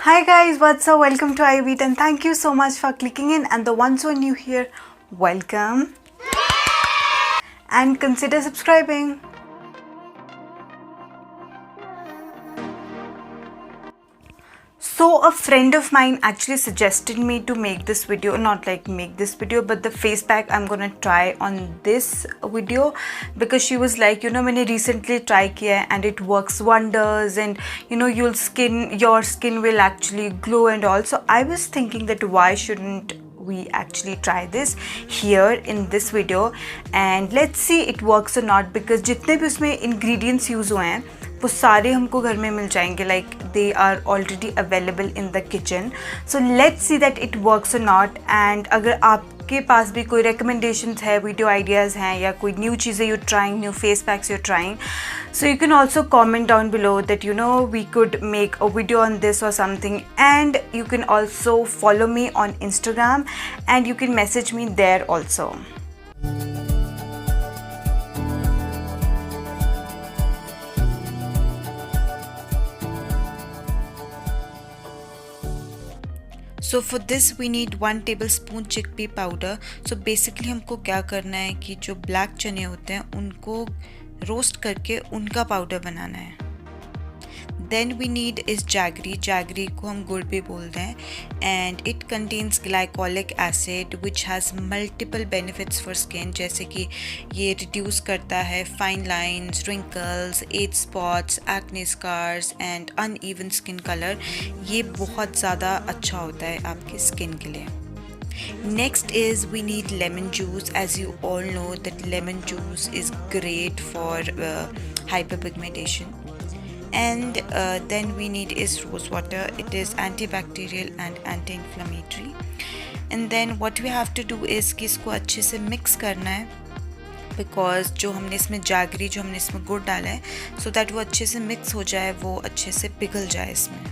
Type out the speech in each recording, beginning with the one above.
Hi guys, what's up? Welcome to iWeet and thank you so much for clicking in, and the ones who are new here, welcome and consider subscribing. So a friend of mine actually suggested me to make this video, not like make this video, but the face pack I'm gonna try on this video because she was like, मैंने recently try किया and it works wonders, and your skin will actually glow and all. So I was thinking that why shouldn't we actually try this here in this video and let's see it works or not, because जितने भी उसमें ingredients use हुए हैं वो सारे हमको घर में मिल जाएंगे, like they are already available in the kitchen. So let's see that it works or not. And अगर आपके पास भी कोई recommendations है, video ideas हैं या कोई new चीज़ें you're trying, new face packs you're trying, so you can also comment down below that we could make a video on this or something. And you can also follow me on Instagram and you can message me there also. So for this we need 1 tablespoon chickpea powder. So basically हमको क्या करना है कि जो black चने होते हैं उनको रोस्ट करके उनका पाउडर बनाना है. Then we need is jaggery. Jaggery को हम गुड़ भी बोलते हैं, and it contains glycolic acid which has multiple benefits for skin, जैसे कि ये reduce करता है fine lines, wrinkles, age spots, acne scars and uneven skin color. ये बहुत ज़्यादा अच्छा होता है आपकी skin के लिए. Next is we need lemon juice. As you all know that lemon juice is great for hyperpigmentation. And then we need is rose water. It is antibacterial and anti-inflammatory. And then what we have to do is कि इसको अच्छे से mix करना है, because जो हमने इसमें jaggery, जो हमने इसमें गुड़ डाला है, so that वो अच्छे से mix हो जाए, वो अच्छे से पिघल जाए इसमें.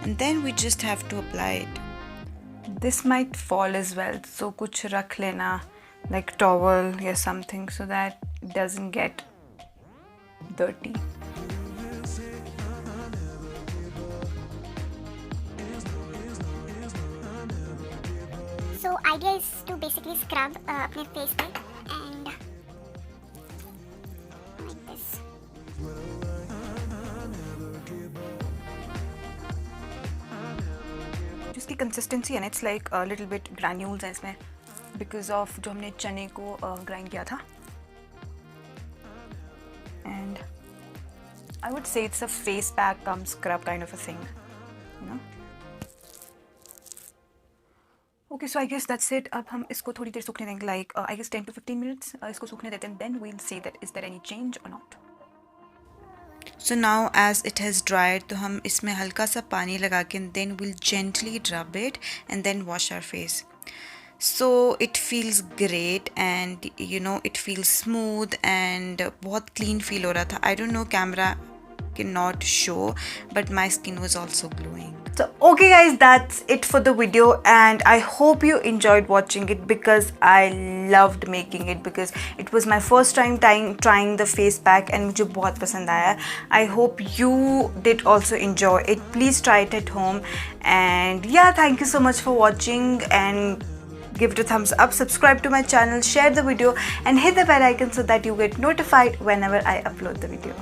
And then we just have to apply it. This might fall as well, so कुछ रख लेना like towel or something so that it doesn't get dirty. So idea is to basically scrub अपने face पे and like this. जिसकी consistency है ना, it's like a little bit granules है इसमें because of जो हमने चने को grind किया था. And I would say it's a face pack cum scrub kind of a thing, Okay, so I guess that's it. अब हम इसको थोड़ी देर सूखने देंगे, like I guess 10 to 15 minutes इसको सूखने देते हैं. Then we'll see that is there any change or not. So now as it has dried, तो हम इसमें हल्का सा पानी लगा के then we'll gently rub it and then wash our face. So it feels great and it feels smooth and बहुत clean feel हो रहा था. I don't know, camera cannot show, but my skin was also glowing. So okay guys, that's it for the video and I hope you enjoyed watching it because I loved making it, because it was my first time trying the face pack and मुझे बहुत पसंद आया. I hope you did also enjoy it. Please try it at home, and yeah, thank you so much for watching, and give it a thumbs up, subscribe to my channel, share the video and hit the bell icon so that you get notified whenever I upload the video.